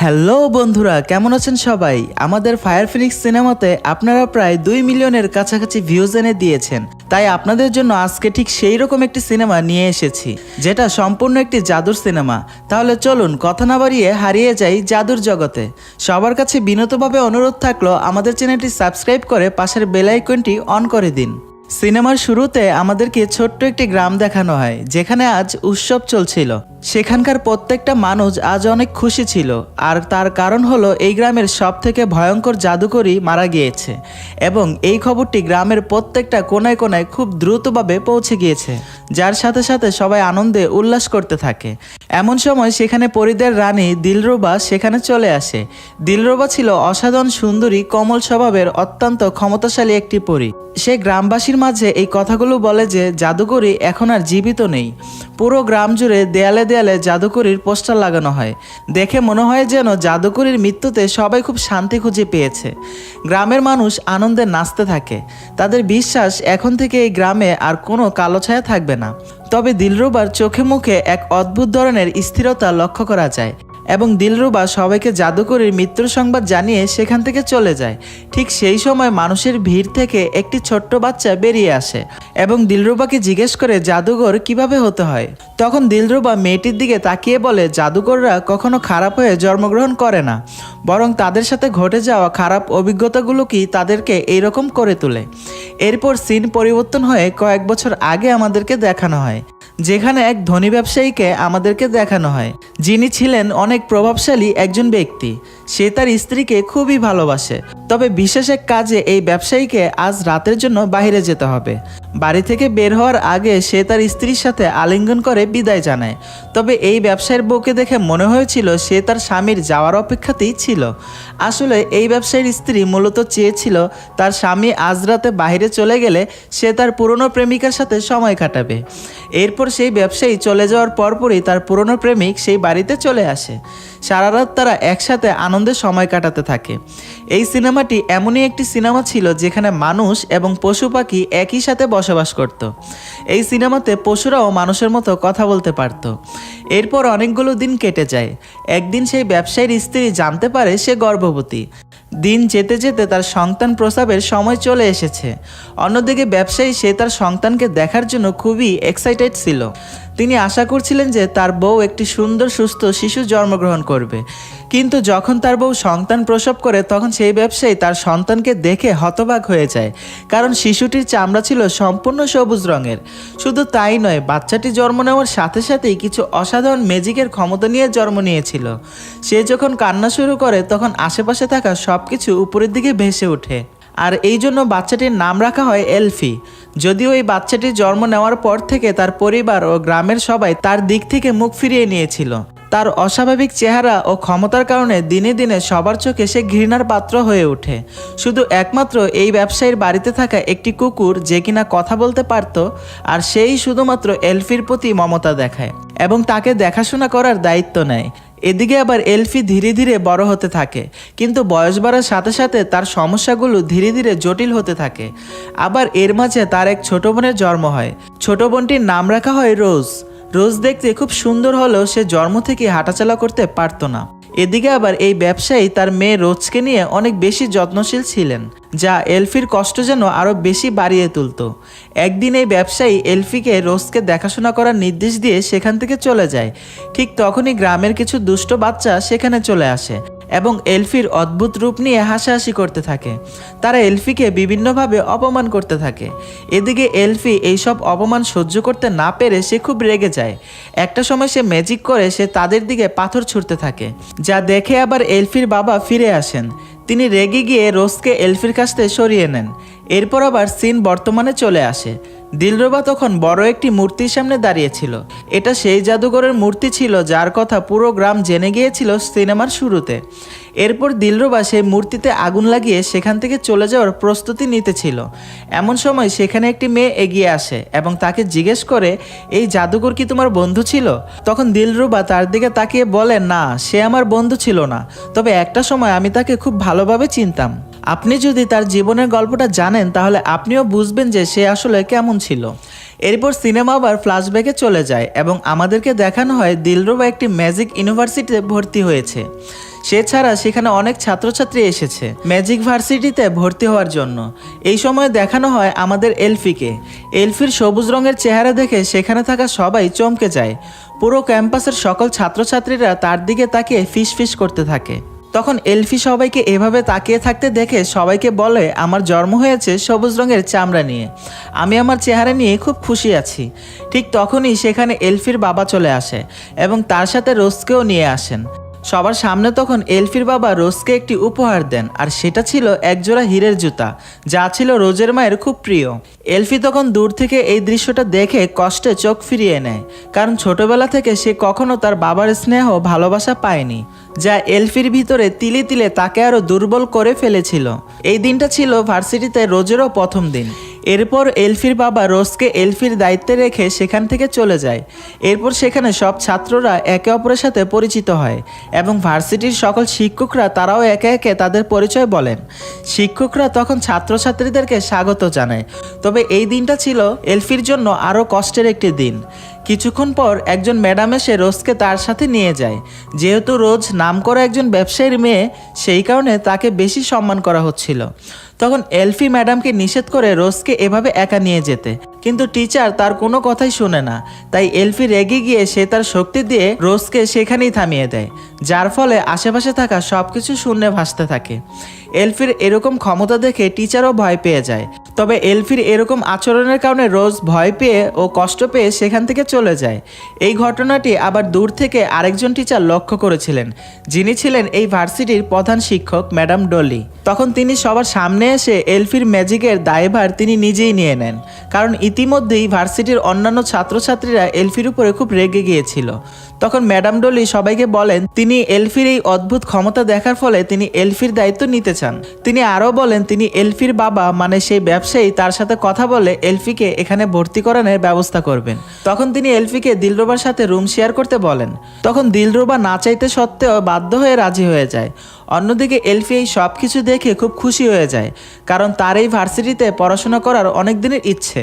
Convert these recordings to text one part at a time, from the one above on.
Hello বন্ধুরা, কেমন আছেন সবাই? আমাদের ফায়ার ফিনিক্স সিনেমাতে আপনারা প্রায় 2 মিলিয়নের কাছাকাছি ভিউজ এনে দিয়েছেন। তাই আপনাদের জন্য আজকে ঠিক সেই রকম একটি সিনেমা নিয়ে এসেছি, যেটা সম্পূর্ণ একটি জাদুর সিনেমা। তাহলে চলুন কথা না বাড়িয়ে হারিয়ে যাই জাদুর জগতে। সবার কাছে বিনীতভাবে অনুরোধ থাকলো আমাদের চ্যানেলটি সাবস্ক্রাইব করে পাশের বেল আইকনটি অন করে দিন। সিনেমার শুরুতে আমাদেরকে ছোট্ট একটি গ্রাম দেখানো হয়, যেখানে আজ উৎসব চলছিল। সেখানকার প্রত্যেকটা মানুষ আজ অনেক খুশি ছিল, আর তার কারণ হলো এই গ্রামের সব থেকে ভয়ঙ্কর জাদুকরী মারা গিয়েছে এবং এই খবরটি গ্রামের প্রত্যেকটা কোনায় কোনায় খুব দ্রুতভাবে পৌঁছে গিয়েছে, যার সাথে সাথে সবাই আনন্দে উল্লাস করতে থাকে। এমন সময় সেখানে পরীদের রানী দিলরুবা সেখানে চলে আসে। দিলরুবা ছিল অসাধারণ সুন্দরী, কোমল স্বভাবের, অত্যন্ত ক্ষমতাশালী একটি পরী। সে গ্রামবাসীর মাঝে এই কথাগুলো বলে যে জাদুকরী এখন আর জীবিত নেই। পুরো গ্রাম জুড়ে দেয়ালে দেয়ালে জাদুকরীর পোস্টার লাগানো হয়। দেখে মনে হয় যেন জাদুকরীর মৃত্যুতে সবাই খুব শান্তি খুঁজে পেয়েছে। গ্রামের মানুষ আনন্দে নাচতে থাকে। তাদের বিশ্বাস এখন থেকে এই গ্রামে আর কোনো কালো ছায়া থাকবে না। তবে দিলরুবার চোখে মুখে এক অদ্ভুত ধরনের স্থিরতা লক্ষ্য করা যায় এবং দিলরুবা সবাইকে জাদুকরীর মৃত্যুর সংবাদ জানিয়ে সেখান থেকে চলে যায়। ঠিক সেই সময় মানুষের ভিড় থেকে একটি ছোট্ট বাচ্চা বেরিয়ে আসে এবং দিলরুবাকে জিজ্ঞেস করে জাদুঘর কিভাবে হতে হয়। তখন দিলরুবা মেয়েটির দিকে তাকিয়ে বলে, জাদুকররা কখনো খারাপ হয়ে জন্মগ্রহণ করে না, বরং তাদের সাথে ঘটে যাওয়া খারাপ অভিজ্ঞতাগুলোকেই তাদেরকে এইরকম করে তোলে। এরপর সিন পরিবর্তন হয়ে কয়েক বছর আগে আমাদেরকে দেখানো হয়, যেখানে এক ধনী ব্যবসায়ীকে আমাদেরকে দেখানো হয়, যিনি ছিলেন অনেক প্রভাবশালী একজন ব্যক্তি। সে তার স্ত্রীকে খুবই ভালোবাসে। তবে বিশেষ এক কাজে এই ব্যবসায়ীকে আজ রাতের জন্য বাইরে যেতে হবে। বাড়ি থেকে বের হওয়ার আগে সে তার স্ত্রীর সাথে আলিঙ্গন করে বিদায় জানায়। তবে এই ব্যবসায়ীর বউকে দেখে মনে হয়েছিল সে তার স্বামীর যাওয়ার অপেক্ষাতেই ছিল। আসলে এই ব্যবসায়ীর স্ত্রী মূলত চেয়েছিল তার স্বামী আজ রাতে বাইরে চলে গেলে সে তার পুরনো প্রেমিকার সাথে সময় কাটাবে। এরপর সেই ব্যবসায়ী চলে যাওয়ার পরপরই তার পুরনো প্রেমিক সেই বাড়িতে চলে আসে। সারা রাত তারা একসাথে আনন্দে সময় কাটাতে থাকে। এই সিনেমাটি এমনই একটি সিনেমা ছিল যেখানে মানুষ এবং পশু পাখি একই সাথে বসবাস করত। এই সিনেমাতে পশুরাও মানুষের মতো কথা বলতে পারত। এরপর অনেকগুলো দিন কেটে যায়। একদিন সেই ব্যবসায়ীর স্ত্রী জানতে পারে সে গর্ভবতী। দিন যেতে যেতে তার সন্তান প্রসবের সময় চলে এসেছে। অন্যদিকে ব্যবসায়ী সে তার সন্তানকে দেখার জন্য খুবই এক্সাইটেড ছিল। তিনি আশা করছিলেন যে তার বউ একটি সুন্দর সুস্থ শিশু জন্মগ্রহণ করবে। কিন্তু যখন তার বউ সন্তান প্রসব করে তখন সেই ব্যবসায়ী তার সন্তানকে দেখে হতবাক হয়ে যায়, কারণ শিশুটির চামড়া ছিল সম্পূর্ণ সবুজ রঙের। শুধু তাই নয়, বাচ্চাটি জন্ম নেওয়ার সাথে সাথেই কিছু অসাধারণ ম্যাজিকের ক্ষমতা নিয়ে জন্ম নিয়েছিল। সে যখন কান্না শুরু করে তখন আশেপাশে থাকা সবকিছু উপরের দিকে ভেসে ওঠে, আর এই জন্য বাচ্চাটির নাম রাখা হয় এলফি। যদিও এই বাচ্চাটির জন্ম নেওয়ার পর থেকে তার পরিবার ও গ্রামের সবাই তার দিক থেকে মুখ ফিরিয়ে নিয়েছিল। তার অস্বাভাবিক চেহারা ও ক্ষমতার কারণে দিনে দিনে সবার চোখে সে ঘৃণার পাত্র হয়ে ওঠে। শুধু একমাত্র এই ব্যবসায়ীর বাড়িতে থাকা একটি কুকুর, যে কিনা কথা বলতে পারত, আর সেই শুধুমাত্র এলফির প্রতি মমতা দেখায় এবং তাকে দেখাশোনা করার দায়িত্ব নেয়। এদিকে আবার এলফি ধীরে ধীরে বড় হতে থাকে, কিন্তু বয়স বাড়ার সাথে সাথে তার সমস্যাগুলো ধীরে ধীরে জটিল হতে থাকে। আবার এর মাঝে তার এক ছোট বোনের জন্ম হয়। ছোট বোনটির নাম রাখা হয় রোজ। রোজ দেখতে খুব সুন্দর হলেও সে জন্ম থেকে হাঁটাচলা করতে পারতো না। এদিকে আবার এই ব্যবসায়ী তার মেয়ে রোজকে নিয়ে অনেক বেশি যত্নশীল ছিলেন, যা এলফির কষ্ট যেন আরও বেশি বাড়িয়ে তুলত। একদিন এই ব্যবসায়ী এলফিকে রোজকে দেখাশোনা করার নির্দেশ দিয়ে সেখান থেকে চলে যায়। ঠিক তখনই গ্রামের কিছু দুষ্ট বাচ্চা সেখানে চলে আসে এবং এলফির অদ্ভুত রূপ নিয়ে হাসাহাসি করতে থাকে। তারা এলফিকে বিভিন্নভাবে অপমান করতে থাকে। এদিকে এলফি এইসব অপমান সহ্য করতে না পেরে সে খুব রেগে যায়। একটা সময় সে ম্যাজিক করে সে তাদের দিকে পাথর ছুঁড়তে থাকে, যা দেখে আবার এলফির বাবা ফিরে আসেন। তিনি রেগে গিয়ে রোজকে এলফির কাছ থেকে সরিয়ে নেন। এরপর আবার সিন বর্তমানে চলে আসে। দিলরুবা তখন বড় একটি মূর্তির সামনে দাঁড়িয়েছিল। এটা সেই জাদুঘরের মূর্তি ছিল যার কথা পুরো গ্রাম জেনে গিয়েছিল সিনেমার শুরুতে। এরপর দিলরুবা সেই মূর্তিতে আগুন লাগিয়ে সেখান থেকে চলে যাওয়ার প্রস্তুতি নিতেছিল। এমন সময় সেখানে একটি মেয়ে এগিয়ে আসে এবং তাকে জিজ্ঞেস করে, এই জাদুঘর কি তোমার বন্ধু ছিল? তখন দিলরুবা তার দিকে তাকিয়ে বলে, না, সে আমার বন্ধু ছিল না, তবে একটা সময় আমি তাকে খুব ভালোভাবে চিনতাম। আপনি যদি তার জীবনের গল্পটা জানেন তাহলে আপনিও বুঝবেন যে সে আসলে কেমন ছিল। এরপর সিনেমা আবার ফ্ল্যাশব্যাকে চলে যায় এবং আমাদেরকে দেখানো হয় দিলরুবা একটি ম্যাজিক ইউনিভার্সিটিতে ভর্তি হয়েছে। সে ছাড়া সেখানে অনেক ছাত্রছাত্রী এসেছে ম্যাজিক ভার্সিটিতে ভর্তি হওয়ার জন্য। এই সময় দেখানো হয় আমাদের এলফিকে। এলফির সবুজ রঙের চেহারা দেখে সেখানে থাকা সবাই চমকে যায়। পুরো ক্যাম্পাসের সকল ছাত্রছাত্রীরা তার দিকে তাকিয়ে ফিস করতে থাকে। তখন এলফি সবাইকে এভাবে তাকিয়ে থাকতে দেখে সবাইকে বলে, আমার জন্ম হয়েছে সবুজ রঙের চামড়া নিয়ে, আমি আমার চেহারা নিয়ে খুব খুশি আছি। ঠিক তখনই সেখানে এলফির বাবা চলে আসে এবং তার সাথে রোজকেও নিয়ে আসেন। সবার সামনে তখন এলফির বাবা রোজকে একটি উপহার দেন, আর সেটা ছিল একজোড়া হীরের জুতা, যা ছিল রোজের মায়ের খুব প্রিয়। এলফি তখন দূর থেকে এই দৃশ্যটা দেখে কষ্টে চোখ ফিরিয়ে নেয়, কারণ ছোটবেলা থেকে সে কখনো তার বাবার স্নেহ ভালোবাসা পায়নি, যা এলফির ভিতরে তিলে তিলে তাকে আরো দুর্বল করে ফেলেছিল। এই দিনটা ছিল ভার্সিটিতে রোজেরও প্রথম দিন। এরপর এলফির বাবা রোজকে এলফির দায়িত্বে রেখে সেখান থেকে চলে যায়। এরপর সেখানে সব ছাত্ররা একে অপরের সাথে পরিচিত হয় এবং ভার্সিটির সকল শিক্ষকরা তারাও একে একে তাদের পরিচয় বলেন। শিক্ষকরা তখন ছাত্রছাত্রীদেরকে স্বাগত জানায়। তবে এই দিনটা ছিল এলফির জন্য আরও কষ্টের একটি দিন। কিছুক্ষণ পর একজন ম্যাডাম এসে রোজকে তার সাথে নিয়ে যায়। যেহেতু রোজ নামকরা একজন ব্যবসায়ীর মেয়ে, সেই কারণে তাকে বেশি সম্মান করা হচ্ছিল। তখন এলফি ম্যাডামকে নিষেধ করে রোজকে এভাবে একা নিয়ে যেতে, কিন্তু টিচার তার কোনো কথাই শুনে না। তাই এলফি রেগে গিয়ে সে তার শক্তি দিয়ে রোজকে সেখানেই থামিয়ে দেয়, যার ফলে আশেপাশে থাকা সবকিছু শূন্যে ভাসতে থাকে। এলফির এরকম ক্ষমতা দেখে টিচারও ভয় পেয়ে যায়। তবে এলফির এরকম আচরণের কারণে রোজ ভয় পেয়ে ও কষ্ট পেয়ে সেখান থেকে চলে যায়। এই ঘটনাটি আবার দূর থেকে আরেকজন টিচার লক্ষ্য করেছিলেন, যিনি ছিলেন এই ভার্সিটির প্রধান শিক্ষক ম্যাডাম ডলি। তখন তিনি সবার সামনে এসে এলফির ম্যাজিকের দায়ভার তিনি নিজেই নিয়ে নেন, কারণ ইতিমধ্যেই ভার্সিটির অন্যান্য ছাত্রছাত্রীরা এলফির উপরে খুব রেগে গিয়েছিল। তখন ম্যাডাম ডলি সবাইকে বলেন তিনি এলফির এই অদ্ভুত ক্ষমতা দেখার ফলে তিনি এলফির দায়িত্ব নিতে চান। তিনি আরও বলেন তিনি এলফির বাবা মানে সেই ব্যবসায়ী তার সাথে কথা বলে এলফিকে এখানে ভর্তি করানোর ব্যবস্থা করবেন। তখন তিনি এলফিকে দিলরুবার সাথে রুম শেয়ার করতে বলেন। তখন দিলরুবা না চাইতে সত্ত্বেও বাধ্য হয়ে রাজি হয়ে যায়। অন্যদিকে এলফি এই সব কিছু দেখে খুব খুশি হয়ে যায়, কারণ তার এই ভার্সিটিতে পড়াশোনা করার অনেক দিনের ইচ্ছে।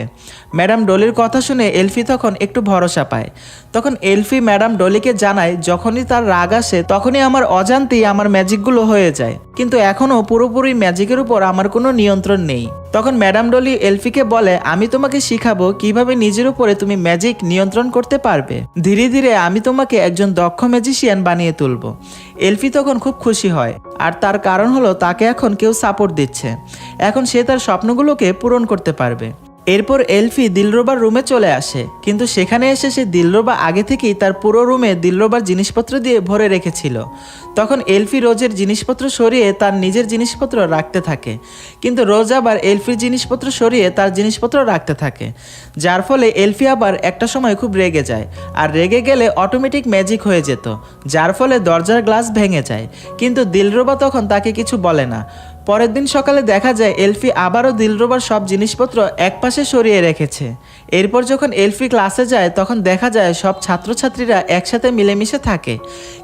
ম্যাডাম ডলির কথা শুনে এলফি তখন একটু ভরসা পায়। তখন এলফি ম্যাডাম ডলিকে জানায়, যখনই তার রাগ আসে তখনই আমার অজান্তেই আমার ম্যাজিকগুলো হয়ে যায়, কিন্তু এখনও পুরোপুরি ম্যাজিকের উপর আমার কোনো নিয়ন্ত্রণ নেই। তখন ম্যাডাম ডলি এলফিকে বলে, আমি তোমাকে শিখাবো কিভাবে নিজের উপরে তুমি ম্যাজিক নিয়ন্ত্রণ করতে পারবে। ধীরে ধীরে আমি তোমাকে একজন দক্ষ ম্যাজিশিয়ান বানিয়ে তুলব। এলফি তখন খুব খুশি হয়, আর তার কারণ হলো তাকে এখন কেউ সাপোর্ট দিচ্ছে। এখন সে তার স্বপ্নগুলোকে পূরণ করতে পারবে। এরপর এলফি দিলরুবার রুমে চলে আসে, কিন্তু সেখানে এসে সে দিলরুবা আগে থেকেই তার পুরো রুমে দিলরুবার জিনিসপত্র দিয়ে ভরে রেখেছিল। তখন এলফি রোজের জিনিসপত্র সরিয়ে তার নিজের জিনিসপত্র রাখতে থাকে, কিন্তু রোজ আবার এলফির জিনিসপত্র সরিয়ে তার জিনিসপত্র রাখতে থাকে, যার ফলে এলফি আবার একটা সময় খুব রেগে যায়। আর রেগে গেলে অটোমেটিক ম্যাজিক হয়ে যেত, যার ফলে দরজার গ্লাস ভেঙে যায়। কিন্তু দিলরুবা তখন তাকে কিছু বলে না। পরের দিন সকালে দেখা যায় এলফি আবারও দিলরুবার সব জিনিসপত্র একপাশে সরিয়ে রেখেছে। এরপর যখন এলফি ক্লাসে যায় তখন দেখা যায় সব ছাত্রছাত্রীরা একসাথে মিলেমিশে থাকে,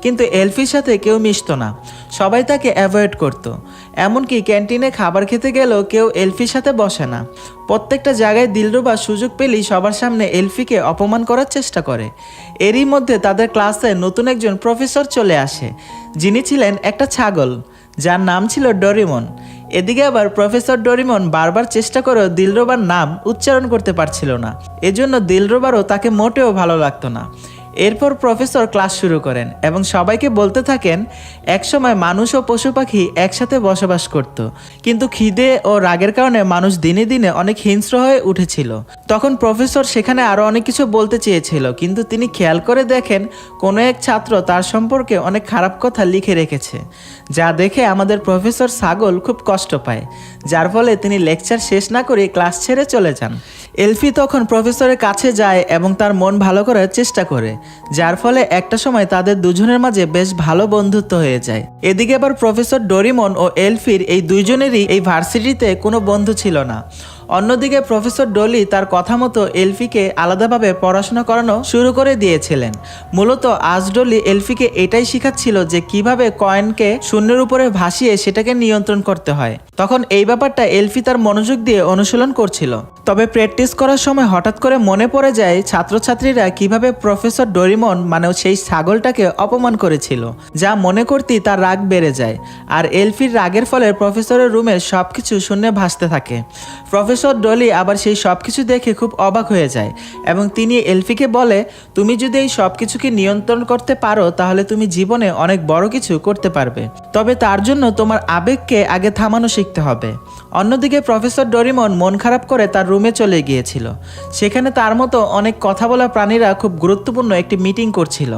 কিন্তু এলফির সাথে কেউ মিশতো না, সবাই তাকে অ্যাভয়েড করত। এমনকি ক্যান্টিনে খাবার খেতে গেলেও কেউ এলফির সাথে বসে না। প্রত্যেকটা জায়গায় দিলরুবা সুযোগ পেলেই সবার সামনে এলফিকে অপমান করার চেষ্টা করে। এরই মধ্যে তাদের ক্লাসে নতুন একজন প্রফেসর চলে আসে, যিনি ছিলেন একটা ছাগল, যার নাম ছিল ডোরেমন। এদিকে আবার প্রফেসর ডোরেমন বারবার চেষ্টা করেও দিলরুবার নাম উচ্চারণ করতে পারছিল না, এজন্য দিলরুবারও তাকে মোটেও ভালো লাগতো না। এরপর প্রফেসর ক্লাস শুরু করেন এবং সবাইকে বলতে থাকেন, একসময় মানুষ ও পশু পাখি একসাথে বসবাস করত, কিন্তু খিদে ও রাগের কারণে মানুষ দিনে দিনে অনেক হিংস্র হয়ে উঠেছিল। তখন প্রফেসর সেখানে আরও অনেক কিছু বলতে চেয়েছিল, কিন্তু তিনি খেয়াল করে দেখেন কোনো এক ছাত্র তার সম্পর্কে অনেক খারাপ কথা লিখে রেখেছে, যা দেখে আমাদের প্রফেসর ছাগল খুব কষ্ট পায়, যার ফলে তিনি লেকচার শেষ না করে ক্লাস ছেড়ে চলে যান। এলফি তখন প্রফেসরের কাছে যায় এবং তার মন ভালো করার চেষ্টা করে, যার ফলে একটা সময় তাদের দুজনের মাঝে বেশ ভালো বন্ধুত্ব হয়ে যায়। এদিকে আবার প্রফেসর ডোরেমন ও এলফির এই দুইজনেরই এই ভার্সিটিতে কোনো বন্ধু ছিল না। অন্যদিকে প্রফেসর ডলি তার কথা মতো এলফিকে আলাদাভাবে পড়াশোনা করানো শুরু করে দিয়েছিলেন। মূলত আজ ডলি এলফিকে এটাই শেখাচ্ছিল যে কিভাবে কয়েনকে শূন্যের উপরে ভাসিয়ে সেটাকে নিয়ন্ত্রণ করতে হয়। তখন এই ব্যাপারটা এলফি তার মনোযোগ দিয়ে অনুশীলন করছিল। তবে প্র্যাকটিস করার সময় হঠাৎ করে মনে পড়ে যায় ছাত্রছাত্রীরা কিভাবে প্রফেসর ডোরিমন মানে সেই ছাগলটাকে অপমান করেছিল, যা মনে করতেই তার রাগ বেড়ে যায়। আর এলফির রাগের ফলে প্রফেসরের রুমের সবকিছু শূন্যে ভাসতে থাকে। প্রফেসর ডলি আবার সেই সবকিছু দেখে খুব অবাক হয়ে যায় এবং তিনি এলফিকে বলে, তুমি যদি এই সবকিছুকে নিয়ন্ত্রণ করতে পারো তাহলে তুমি জীবনে অনেক বড় কিছু করতে পারবে, তবে তার জন্য তোমার আবেগকে আগে থামানো শিখতে হবে। অন্যদিকে প্রফেসর ডোরিমন মন খারাপ করে তার রুমে চলে গিয়েছিল। সেখানে তার মতো অনেক কথা বলা প্রাণীরা খুব গুরুত্বপূর্ণ একটি মিটিং করছিল।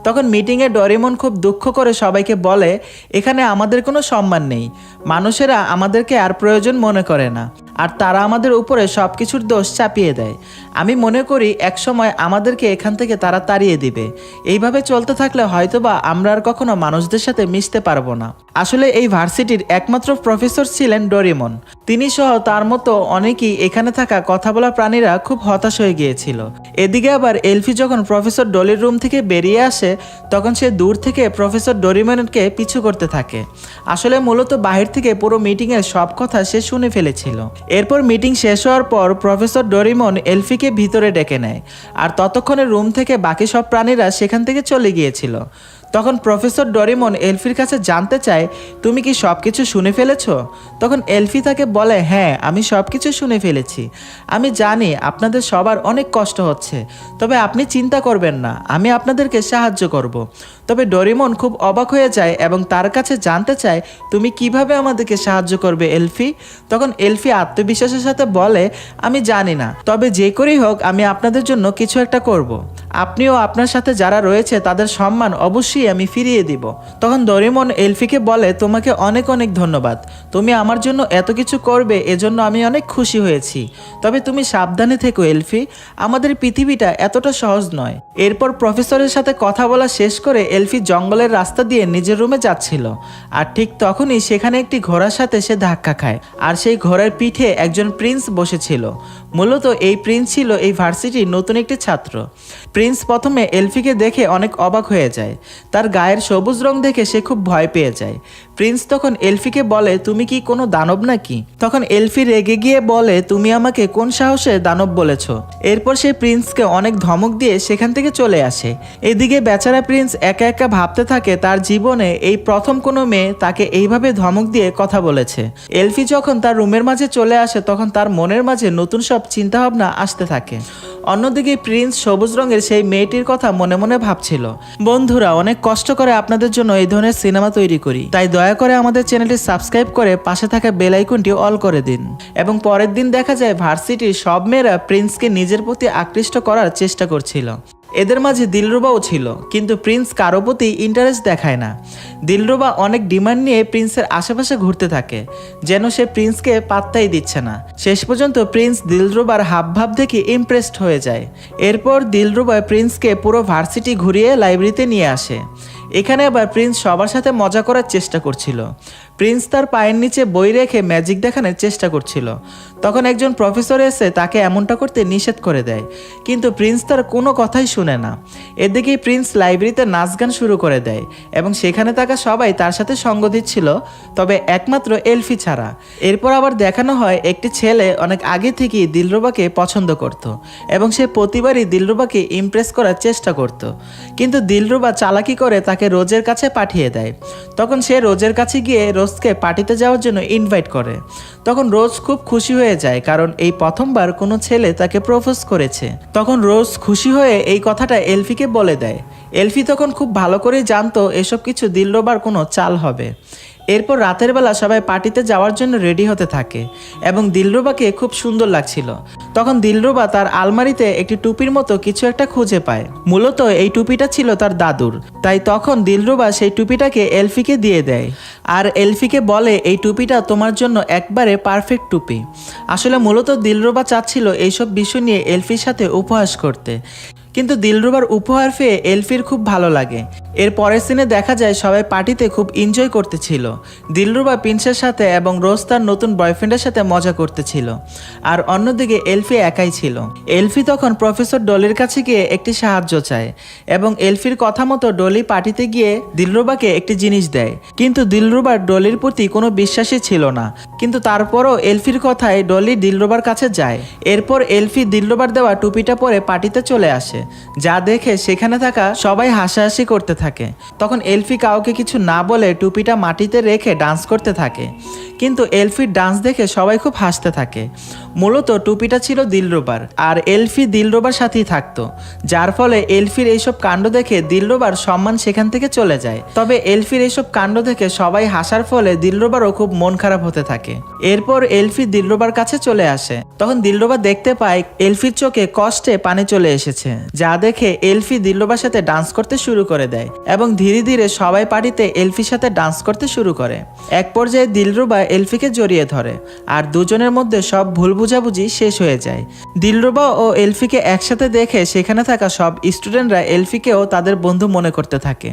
তখন মিটিংয়ে ডোরিমন খুব দুঃখ করে সবাইকে বলে, এখানে আমাদের কোনো সম্মান নেই, মানুষেরা আমাদেরকে আর প্রয়োজন মনে করে না, আর তারা আমাদের উপরে সব কিছুর দোষ চাপিয়ে দেয়। আমি মনে করি একসময় আমাদেরকে এখান থেকে তারা তাড়িয়ে দিবে। এইভাবে চলতে থাকলে হয়তোবা আমরা আর কখনো মানুষদের সাথে মিশতে পারবো না। আসলে এই ভার্সিটির একমাত্র প্রফেসর ছিলেন ডোরিমন। তিনি সহ তার মতো অনেকেই এখানে থাকা কথা বলা প্রাণীরা খুব হতাশ হয়ে গিয়েছিল। এদিকে আবার এলফি যখন প্রফেসর ডলির রুম থেকে বেরিয়ে আসে তখন সে দূর থেকে প্রফেসর ডোরিমনকে পিছু করতে থাকে। আসলে মূলত বাহির থেকে পুরো মিটিংয়ের সব কথা সে শুনে ফেলেছিল। এরপর মিটিং শেষ হওয়ার পর প্রফেসর ডোরিমন এলফিকে ভিতরে ডেকে নেয়, আর ততক্ষণে রুম থেকে বাকি সব প্রাণীরা সেখান থেকে চলে গিয়েছিল। তখন প্রফেসর ডোরিমন এলফির কাছে জানতে চায়, তুমি কি সব কিছু শুনে ফেলেছো? তখন এলফি তাকে বলে, হ্যাঁ, আমি সব কিছু শুনে ফেলেছি। আমি জানি আপনাদের সবার অনেক কষ্ট হচ্ছে, তবে আপনি চিন্তা করবেন না, আমি আপনাদেরকে সাহায্য করব। তবে ডোরিমন খুব অবাক হয়ে যায় এবং তার কাছে জানতে চায়, তুমি কিভাবে আমাদেরকে সাহায্য করবে এলফি? তখন এলফি আত্মবিশ্বাসের সাথে বলে, আমি জানি না, তবে যে করেই হোক আমি আপনাদের জন্য কিছু একটা করব। আপনিও আপনার সাথে যারা রয়েছে তাদের সম্মান অবশ্যই আমি ফিরিয়ে দিব। তখন ডোরিমন এলফিকে বলে, তোমাকে অনেক অনেক ধন্যবাদ, তুমি আমার জন্য এত কিছু করবে এজন্য আমি অনেক খুশি হয়েছি। তবে তুমি সাবধানে থেকো এলফি, আমাদের পৃথিবীটা এতটা সহজ নয়। এরপর প্রফেসরের সাথে কথা বলা শেষ করে এলফি জঙ্গলের রাস্তা দিয়ে নিজের রুমে যাচ্ছিল, আর ঠিক তখনই সেখানে একটি ঘোড়ার সাথে সে ধাক্কা খায়, আর সেই ঘোড়ার পিঠে একজন প্রিন্স বসেছিল। মূলত এই প্রিন্স ছিল এই ভার্সিটির নতুন একটি ছাত্র। প্রিন্স প্রথমে এলফিকে দেখে অনেক অবাক হয়ে যায়। তার গায়ের সবুজ রং দেখে সে খুব ভয় পেয়ে যায়। প্রিন্স তখন এলফিকে বলে, তুমি কি কোনো দানব নাকি? তখন এলফি রেগে গিয়ে বলে, তুমি আমাকে কোন সাহসে দানব বলেছ? এরপর সে প্রিন্সকে অনেক ধমক দিয়ে সেখান থেকে চলে আসে। এদিকে বেচারা প্রিন্স একা একা ভাবতে থাকে তার জীবনে এই প্রথম কোনো মেয়ে তাকে এইভাবে ধমক দিয়ে কথা বলেছে। এলফি যখন তার রুমের মাঝে চলে আসে তখন তার মনের মাঝে নতুন সব চিন্তাভাবনা আসতে থাকে। অন্যদিকে প্রিন্স সবুজ রঙের সেই মেয়েটির কথা মনে মনে ভাবছিল। বন্ধুরা, অনেক কষ্ট করে আপনাদের জন্য এই ধরনের সিনেমা তৈরি করি, তাই দয়া করে আমাদের চ্যানেলটি সাবস্ক্রাইব করে পাশে থাকা বেল আইকনটি অল করে দিন। এবং পরের দিন দেখা যায় ভার্সিটির সব মেয়েরা প্রিন্সকে নিজের প্রতি আকৃষ্ট করার চেষ্টা করছিল। এদের মাঝে দিলরুবাও ছিল, কিন্তু প্রিন্স কারো প্রতি ইন্টারেস্ট দেখায় না। দিলরুবা অনেক ডিমান্ড নিয়ে প্রিন্সের আশেপাশে ঘুরতে থাকে, যেন সে প্রিন্সকে পাত্তাই দিচ্ছে না। শেষ পর্যন্ত প্রিন্স দিলরুবার হাবভাব দেখে ইমপ্রেসড হয়ে যায়। এরপর দিলরুবা প্রিন্সকে পুরো ভার্সিটি ঘুরিয়ে লাইব্রেরিতে নিয়ে আসে। এখানে আবার প্রিন্স সবার সাথে মজা করার চেষ্টা করছিল। প্রিন্স তার পায়ের নিচে বই রেখে ম্যাজিক দেখানোর চেষ্টা করছিল। তখন একজন প্রফেসর এসে তাকে এমনটা করতে নিষেধ করে দেয়, কিন্তু প্রিন্স তার কোনো কথাই শুনে না। এদিকে প্রিন্স লাইব্রেরিতে নাচ গান শুরু করে দেয় এবং সেখানে থাকা সবাই তার সাথে সঙ্গ দিচ্ছিল, তবে একমাত্র এলফি ছাড়া। এরপর আবার দেখানো হয় একটি ছেলে অনেক আগে থেকেই দিলরুবাকে পছন্দ করত এবং সে প্রতিবারই দিলরুবাকে ইমপ্রেস করার চেষ্টা করত, কিন্তু দিলরুবা চালাকি করে তাকে রোজের কাছে পাঠিয়ে দেয়। তখন সে রোজের কাছে গিয়ে রোজকে পার্টিতে যাওয়ার জন্য ইনভাইট করে। তখন রোজ খুব খুশি হয়ে যায়, কারণ এই প্রথমবার কোনো ছেলে তাকে প্রপোজ করেছে। তখন রোজ খুশি হয়ে এই কথাটা এলফিকে বলে দেয়। এলফি তখন খুব ভালো করেই জানতো এসব কিছু দিলরুবার কোনো চাল হবে। এরপর রাতের বেলা সবাই পার্টিতে যাওয়ার জন্য রেডি হতে থাকে এবং দিলরুবাকে খুব সুন্দর লাগছিল। তখন দিলরুবা তার আলমারিতে একটি টুপির মতো কিছু একটা খুঁজে পায়। মূলত এই টুপিটা ছিল তার দাদুর, তাই তখন দিলরুবা সেই টুপিটাকে এলফিকে দিয়ে দেয় আর এলফিকে বলে, এই টুপিটা তোমার জন্য একবারে পারফেক্ট টুপি। আসলে মূলত দিলরুবা চাচ্ছিল এইসব বিষয় নিয়ে এলফির সাথে উপহাস করতে, কিন্তু দিলরুবার উপহার পেয়ে এলফির খুব ভালো লাগে। এর পরের সিনে দেখা যায় সবাই পার্টিতে খুব এনজয় করতেছিল। দিলরুবা প্রিন্সের সাথে এবং রোজ তার নতুন বয়ফ্রেন্ডের সাথে মজা করতেছিল, আর অন্যদিকে এলফি একাই ছিল। এলফি তখন প্রফেসর ডলির কাছে গিয়ে একটি সাহায্য চায় এবং এলফির কথা মতো ডলি পার্টিতে গিয়ে দিলরুবাকে একটি জিনিস দেয়। কিন্তু দিলরুবার ডলির প্রতি কোনো বিশ্বাসই ছিল না, কিন্তু তারপরও এলফির কথায় ডলি দিলরুবার কাছে যায়। এরপর এলফি দিলরুবার দেওয়া টুপিটা পরে পার্টিতে চলে আসে, যা দেখে সেখানে থাকা সবাই হাসাহাসি করতে থাকে। তখন এলফি কাউকে কিছু না বলে টুপিটা মাটিতে রেখে ডান্স করতে থাকে, কিন্তু এলফির ডান্স দেখে সবাই খুব হাসতে থাকে। মূলত টুপিটা ছিল দিলরুবার, আর এলফি দিলরুবার সাথেই থাকতো, যার ফলে এলফির এইসব কাণ্ড দেখে দিলরুবার সম্মান সেখান থেকে চলে যায়। তবে এলফির এইসব কাণ্ড দেখে সবাই হাসার ফলে দিলরুবারও খুব মন খারাপ হতে থাকে। এরপর এলফি দিলরুবার কাছে চলে আসে। তখন দিলরুবা দেখতে পায় এলফির চোখে কষ্টে পানি চলে এসেছে, যা দেখে এলফি দিলরুবার সাথে ডান্স করতে শুরু করে দেয় এবং ধীরে ধীরে সবাই পার্টিতে এলফির সাথে ডান্স করতে শুরু করে। এক পর্যায়ে দিলরুবা এলফিকে জড়িয়ে ধরে, আর দুজনের মধ্যে সব ভুল বুঝাবুঝি শেষ হয়ে যায়। দিলরুবা ও এলফিকে একসাথে দেখে সেখানে থাকা সব স্টুডেন্টরা এলফিকেও তাদের বন্ধু মনে করতে থাকে।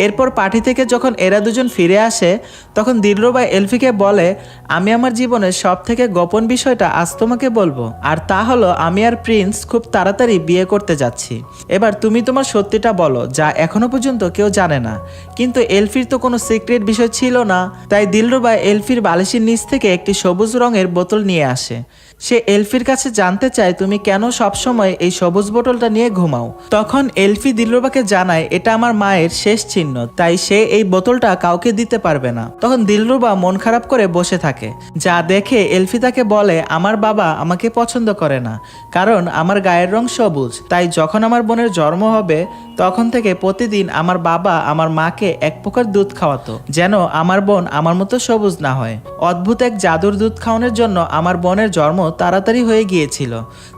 এরপর পার্টি থেকে যখন এরা দুজন ফিরে আসে, তখন দিলরুবা এলফিকে বলে, আমি আমার জীবনের সব থেকে গোপন বিষয়টা আজ তোমাকে বলবো, আর তা হলো আমি আর প্রিন্স খুব তাড়াতাড়ি বিয়ে করতে যাচ্ছি। এবার তুমি তোমার সত্যিটা বলো, যা এখনো পর্যন্ত কেউ জানে না। কিন্তু এলফির তো কোনো সিক্রেট বিষয় ছিল না, তাই দিলরুবা এলফির বালিশের নিচ থেকে একটি সবুজ রঙের বোতল নিয়ে আসে। সে এলফির কাছে জানতে চায় তুমি কেন সবসময় এই সবুজ বোতলটা নিয়ে ঘুমাও। তখন এলফি দিলরুবাকে জানায় এটা আমার মায়ের শেষ চিহ্ন, তাই সে এই বোতলটা কাউকে দিতে পারবে না। তখন দিলরুবা মন খারাপ করে বসে থাকে, যা দেখে এলফি তাকে বলে আমার বাবা আমাকে পছন্দ করে না, কারণ আমার গায়ের রং সবুজ। তাই যখন আমার বোনের জন্ম হবে তখন থেকে প্রতিদিন আমার বাবা আমার মাকে এক প্রকার দুধ খাওয়াতো, যেন আমার বোন আমার মতো সবুজ না হয়। অদ্ভুত এক জাদুর দুধ খাওয়ানোর জন্য আমার বোনের জন্ম তাড়াতাড়ি হয়ে গিয়েছিল,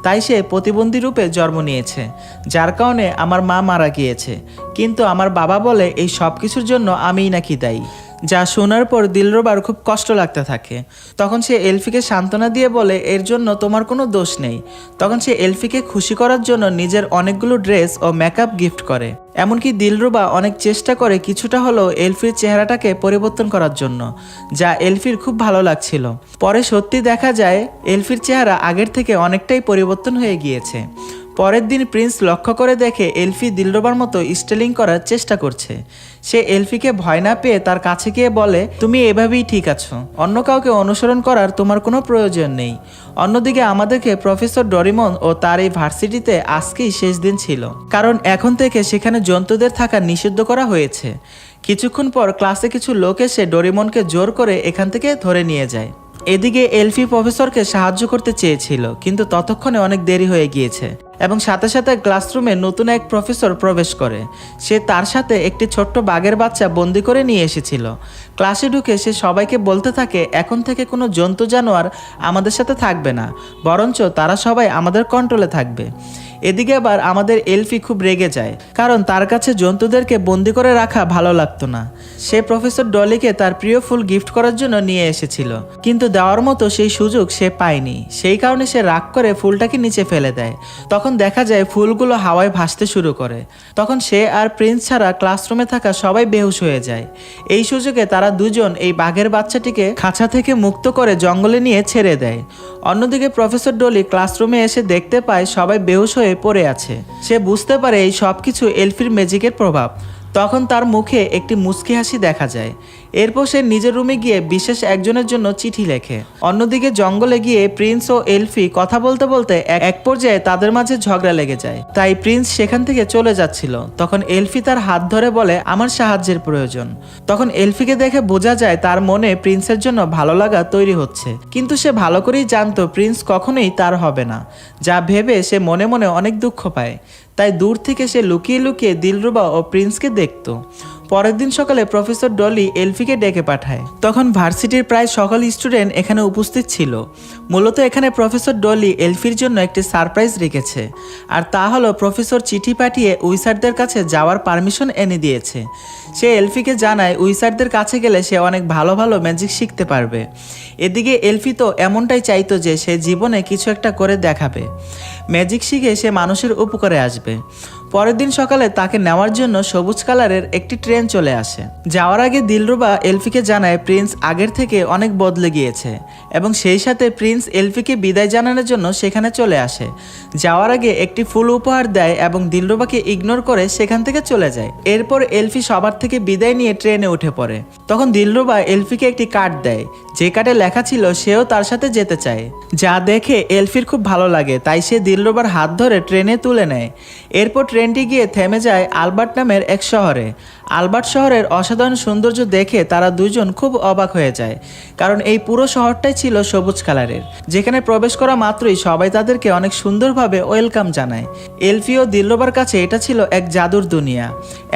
তাই সে প্রতিবন্ধী রূপে জন্ম নিয়েছে, যার কারণে আমার মা মারা গিয়েছে। কিন্তু আমার বাবা বলে এই সব কিছুর জন্য আমিই নাকি দায়ী। যা শোনার পর দিলরুবার খুব কষ্ট লাগতে থাকে। তখন সে এলফিকে সান্ত্বনা দিয়ে বলে এর জন্য তোমার কোনো দোষ নেই। তখন সে এলফিকে খুশি করার জন্য নিজের অনেকগুলো ড্রেস ও মেকআপ গিফট করে। এমনকি দিলরুবা অনেক চেষ্টা করে কিছুটা হলেও এলফির চেহারাটাকে পরিবর্তন করার জন্য, যা এলফির খুব ভালো লাগছিল। পরে সত্যি দেখা যায় এলফির চেহারা আগের থেকে অনেকটাই পরিবর্তন হয়ে গিয়েছে। পরের দিন প্রিন্স লক্ষ্য করে দেখে এলফি দিলরুবার মতো স্টাইলিং করার চেষ্টা করছে। সে এলফিকে ভয় না পেয়ে তার কাছে গিয়ে বলে তুমি এভাবেই ঠিক আছো, অন্য কাউকে অনুসরণ করার তোমার কোনো প্রয়োজন নেই। অন্যদিকে আমাদেরকে প্রফেসর ডোরিমন ও তার এই ভার্সিটিতে আজকেই শেষ দিন ছিল, কারণ এখন থেকে সেখানে জন্তুদের থাকা নিষিদ্ধ করা হয়েছে। কিছুক্ষণ পর ক্লাসে কিছু লোক এসে ডোরিমনকে জোর করে এখান থেকে ধরে নিয়ে যায়। এদিকে এলফি প্রফেসরকে সাহায্য করতে চেয়েছিল, কিন্তু ততক্ষণে অনেক দেরি হয়ে গিয়েছে এবং সাথে সাথে ক্লাসরুমে নতুন এক প্রফেসর প্রবেশ করে। সে তার সাথে একটি ছোট্ট বাঘের বাচ্চা বন্দি করে নিয়ে এসেছিল। ক্লাসে ঢুকে সে সবাইকে বলতে থাকে এখন থেকে কোনো জন্তু জানোয়ার আমাদের সাথে থাকবে না, বরঞ্চ তারা সবাই আমাদের কন্ট্রোলে থাকবে। এদিকে আবার আমাদের এলফি খুব রেগে যায়, কারণ তার কাছে জন্তুদেরকে বন্দি করে রাখা ভালো লাগতো না। সে প্রফেসর ডলিকে তার প্রিয় ফুল গিফট করার জন্য নিয়ে এসেছিল, কিন্তু দেওয়ার মতো সেই সুযোগ সে পায়নি। সেই কারণে সে রাগ করে ফুলটাকে নিচে ফেলে দেয়। তখন দেখা যায় ফুলগুলো হাওয়ায় ভাসতে শুরু করে। তখন সে আর প্রিন্স ছাড়া ক্লাসরুমে থাকা সবাই বেহুশ হয়ে যায়। এই সুযোগে তারা দুজন এই বাঘের বাচ্চাটিকে খাঁচা থেকে মুক্ত করে জঙ্গলে নিয়ে ছেড়ে দেয়। অন্যদিকে প্রফেসর ডলি ক্লাসরুমে এসে দেখতে পায় সবাই বেহুশ হয়ে পড়ে আছে। সে বুঝতে পারে এই সব কিছু এলফির ম্যাজিকের প্রভাব। তখন তার মুখে একটি মুচকি হাসি দেখা যায়। এরপর সে নিজের রুমে গিয়ে বিশেষ একজনের জন্য চিঠি লেখে। অন্যদিকে জঙ্গলে গিয়ে প্রিন্স ও এলফি কথা বলতে বলতে এক পর্যায়ে তাদের মাঝে ঝগড়া লেগে যায়, তাই প্রিন্স সেখান থেকে চলে যাচ্ছিল। তখন এলফি তার হাত ধরে বলে আমার সাহায্যের প্রয়োজন। তখন এলফিকে দেখে বোঝা যায় তার মনে প্রিন্সের জন্য ভালো লাগা তৈরি হচ্ছে, কিন্তু সে ভালো করেই জানতো প্রিন্স কখনোই তার হবে না, যা ভেবে সে মনে মনে অনেক দুঃখ পায়। তাই দূর থেকে সে লুকিয়ে লুকিয়ে দিলরুবা ও প্রিন্সকে দেখতো। পরের দিন সকালে প্রফেসর ডলি এলফিকে ডেকে পাঠায়। তখন ভার্সিটির প্রায় সকল স্টুডেন্ট এখানে উপস্থিত ছিল। মূলত এখানে প্রফেসর ডলি এলফির জন্য একটি সারপ্রাইজ রেখেছে, আর তা হলো প্রফেসর চিঠি পাঠিয়ে উইজার্ডদের কাছে যাওয়ার পারমিশন এনে দিয়েছে। সে এলফিকে জানায় উইজার্ডদের কাছে গেলে সে অনেক ভালো ভালো ম্যাজিক শিখতে পারবে। এদিকে এলফি তো এমনটাই চাইতো যে সে জীবনে কিছু একটা করে দেখাবে, ম্যাজিক শিখে সে মানুষের উপকারে আসবে। পরের দিন সকালে তাকে নেওয়ার জন্য সবুজ কালারের একটি ট্রেন চলে আসে। যাওয়ার আগে দিলরুবা এলফিকে জানায় প্রিন্স আগের থেকে অনেক বদলে গিয়েছে, এবং সেই সাথে প্রিন্স এলফিকে বিদায় জানানোর জন্য সেখানে চলে আসে। যাওয়ার আগে একটি ফুল উপহার দেয় এবং দিলরুবাকে ইগনোর করে সেখান থেকে চলে যায়। এরপর এলফি সবার থেকে বিদায় নিয়ে ট্রেনে উঠে পড়ে। তখন দিলরুবা এলফিকে একটি কার্ড দেয়, যে কার্ডে লেখা ছিল সেও তার সাথে যেতে চায়। যা দেখে এলফির খুব ভালো লাগে, তাই সে দিলরুবার হাত ধরে ট্রেনে তুলে নেয়। এরপর ট্রেনটি গিয়ে থেমে যায় আলবার্ট নামের এক শহরে। আলবার্ট শহরের অসাধারণ সৌন্দর্য দেখে তারা দুজন খুব অবাক হয়ে যায়, কারণ এই পুরো শহরটাই ছিল সবুজ কালারের, যেখানে প্রবেশ করা মাত্রই সবাই তাদেরকে অনেক সুন্দরভাবে ওয়েলকাম জানায়। এলফি ও দিলরুবার কাছে এটা ছিল এক জাদুর দুনিয়া।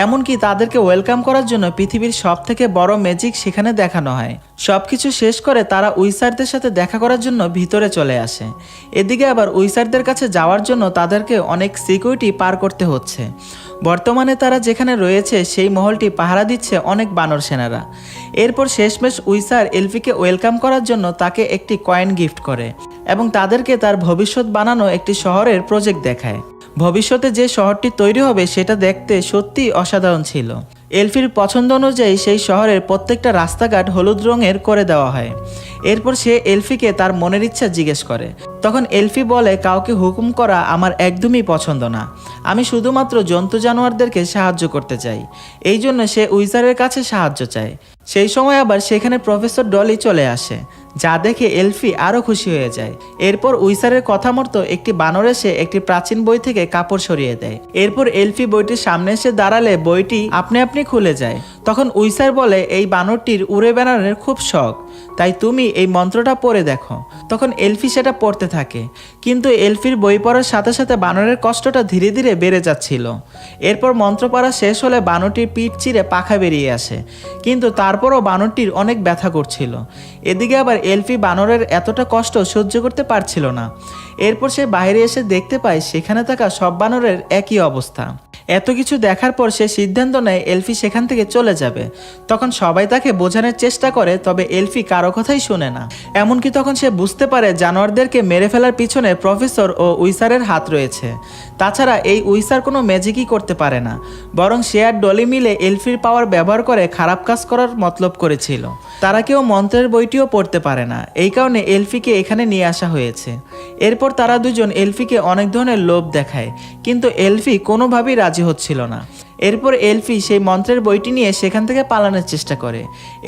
এমনকি তাদেরকে ওয়েলকাম করার জন্য পৃথিবীর সব থেকে বড় ম্যাজিক সেখানে দেখানো হয়। সবকিছু শেষ করে তারা উইসারদের সাথে দেখা করার জন্য ভিতরে চলে আসে। এদিকে আবার উইসারদের কাছে যাওয়ার জন্য তাদেরকে অনেক সিকিউরিটি পার করতে হচ্ছে। বর্তমানে তারা যেখানে রয়েছে সেই মহলটি পাহারা দিচ্ছে অনেক বানর সেনারা। এরপর শেষমেশ উইসার এলফিকে ওয়েলকাম করার জন্য তাকে একটি কয়েন গিফট করে এবং তাদেরকে তার ভবিষ্যৎ বানানো একটি শহরের প্রজেক্ট দেখায়। ভবিষ্যতে যে শহরটি তৈরি হবে সেটা দেখতে সত্যিই অসাধারণ ছিল। এলফির পছন্দ অনুযায়ী সেই শহরের প্রত্যেকটা রাস্তাঘাট হলুদ রঙের করে দেওয়া হয়। এরপর সে এলফিকে তার মনের ইচ্ছা জিজ্ঞেস করে। তখন এলফি বলে, কাউকে হুকুম করা আমার একদমই পছন্দ না, আমি শুধুমাত্র জন্তু জানোয়ারদেরকে সাহায্য করতে চাই। এই জন্য সে উইজারের কাছে সাহায্য চায়। সেই সময় আবার সেখানে প্রফেসর ডলি চলে আসে, যা দেখে এলফি আরও খুশি হয়ে যায়। এরপর উইসারের কথা মতো একটি বানর এসে একটি প্রাচীন বই থেকে কাপড় সরিয়ে দেয়। এরপর এলফি বইটির সামনে এসে দাঁড়ালে বইটি আপনি আপনি খুলে যায়। তখন উইসার বলে, এই বানরটির উড়ে বেড়ানোর খুব শখ, তাই তুমি এই মন্ত্রটা পড়ে দেখো। তখন এলফি সেটা পড়তে থাকে, কিন্তু এলফির বই পড়ার সাথে সাথে বানরের কষ্টটা ধীরে ধীরে বেড়ে যাচ্ছিল। এরপর মন্ত্র পড়া শেষ হলে বানরটির পিঠ চিরে পাখা বেরিয়ে আসে, কিন্তু তারপরও বানরটির অনেক ব্যথা করছিল। এদিকে আবার এলফি বানরের এতটা কষ্ট সহ্য করতে পারছিল না। এরপর সে বাইরে এসে দেখতে পায় সেখানে থাকা সব বানরের একই অবস্থা। এত কিছু দেখার পর সে সিদ্ধান্ত নেয় এলফি সেখান থেকে চলে যাবে। তখন সবাই তাকে বোঝানোর চেষ্টা করে, তবে এলফি কারো কথাই শুনে না। এমনকি তখন সে বুঝতে পারে জানোয়ারদেরকে মেরে ফেলার পিছনে প্রফেসর ও উইসারের হাত রয়েছে। তাছাড়া এই উইসার কোনো ম্যাজিকই করতে পারে না, বরং সে আর ডলি মিলে এলফির পাওয়ার ব্যবহার করে খারাপ কাজ করার মতলব করেছিল। তারা কেউ মন্ত্রের বইটিও পড়তে পারে না, এই কারণে এলফিকে এখানে নিয়ে আসা হয়েছে। এরপর তারা দুজন এলফিকে অনেক ধরনের লোভ দেখায়, কিন্তু এলফি কোনোভাবেই রাজি হচ্ছিল না। এরপর এলফি সেই মন্ত্রের বইটি নিয়ে সেখান থেকে পালানোর চেষ্টা করে।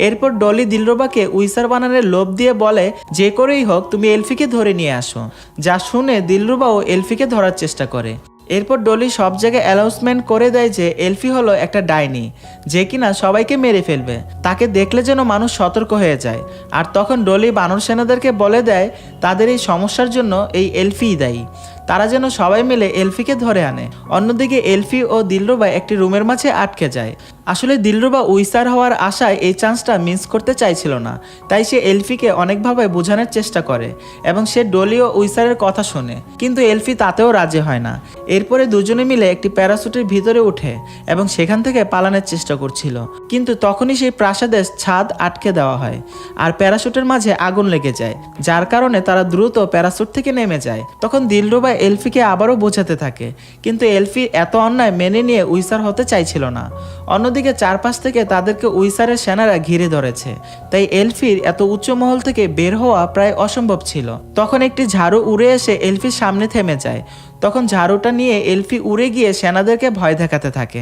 এরপর ডলি দিলরুবাকে উইসার বানানোর লোভ দিয়ে বলে, যে করেই হোক তুমি এলফিকে ধরে নিয়ে আসো। যা শুনে দিলরুবাও এলফিকে ধরার চেষ্টা করে। এরপর ডলি সব জায়গায় অ্যানাউন্সমেন্ট করে দেয় যে এলফি হলো একটা ডাইনি, যে কিনা সবাইকে মেরে ফেলবে। তাকে দেখলে যেন মানুষ সতর্ক হয়ে যায়। আর তখন ডলি বানর সেনাদেরকে বলে দেয় তাদের এই সমস্যার জন্য এই এলফিই দায়ী, তারা যেন সবাই মিলে এলফিকে ধরে আনে। অন্যদিকে এলফি ও দিলরুবা একটি রুমের মাঝে আটকে যায়। আসলে দিলরুবা উইসার হওয়ার আশায় এই চান্সটা মিস করতে চাইছিল না, তাই সে এলফিকে অনেকভাবে বোঝানোর চেষ্টা করে এবং সে ডলি ও উইসারের কথা শোনে, কিন্তু এলফি তাতেও রাজি হয় না। এরপরে দুজনে মিলে একটি প্যারাসুটের ভিতরে উঠে এবং সেখান থেকে পালানোর চেষ্টা করছিল, কিন্তু তখনই সেই প্রাসাদের ছাদ আটকে দেওয়া হয় আর প্যারাসুটের মাঝে আগুন লেগে যায়, যার কারণে তারা দ্রুত প্যারাসুট থেকে নেমে যায়। তখন দিলরুবা এলফিকে আবারও বোঝাতে থাকে, কিন্তু এলফি এত অন্যায় মেনে নিয়ে উইসার হতে চাইছিল না। অন্যদিকে চারপাশ থেকে তাদেরকে উইসারের সেনারা ঘিরে ধরেছে, তাই এলফির এত উচ্চ মহল থেকে বের হওয়া প্রায় অসম্ভব ছিল। তখন একটি ঝাড়ু উড়ে এসে এলফির সামনে থেমে যায়। তখন ঝাড়ুটা নিয়ে এলফি উড়ে গিয়ে সেনাদেরকে ভয় দেখাতে থাকে।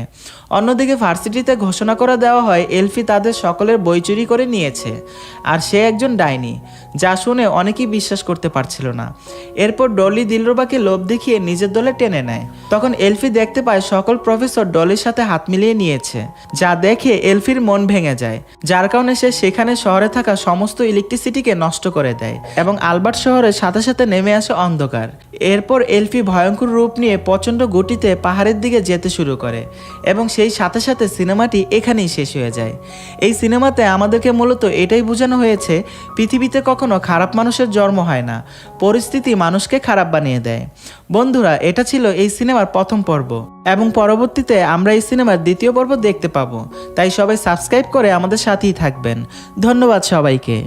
অন্যদিকে ভার্সিটিতে ঘোষণা করে দেওয়া হয় এলফি তাদের সকলের বই চুরি করে নিয়েছে আর সে একজন ডাইনি, যা শুনে অনেকেই বিশ্বাস করতে পারছিল না। এরপর ডলি দিলরুবাকে লোভ দেখিয়ে নিজের দলে টেনে নেয়। তখন এলফি দেখতে পায় সকল প্রফেসর ডলির সাথে হাত মিলিয়ে নিয়েছে, যা দেখে এলফির মন ভেঙে যায়, যার কারণে সে সেখানে শহরে থাকা সমস্ত ইলেকট্রিসিটিকে নষ্ট করে দেয় এবং আলবার্ট শহরের সাথে সাথে নেমে আসে অন্ধকার। এরপর এলফি ভয়ঙ্কর ভয়ঙ্কর রূপ নিয়ে প্রচণ্ড গতিতে পাহাড়ের দিকে যেতে শুরু করে এবং সেই সাথে সাথে সিনেমাটি এখানেই শেষ হয়ে যায়। এই সিনেমাতে আমাদেরকে মূলত এটাই বোঝানো হয়েছে, পৃথিবীতে কখনো খারাপ মানুষের জন্ম হয় না, পরিস্থিতি মানুষকে খারাপ বানিয়ে দেয়। বন্ধুরা, এটা ছিল এই সিনেমার প্রথম পর্ব এবং পরবর্তীতে আমরা এই সিনেমার দ্বিতীয় পর্ব দেখতে পাবো। তাই সবাই সাবস্ক্রাইব করে আমাদের সাথেই থাকবেন। ধন্যবাদ সবাইকে।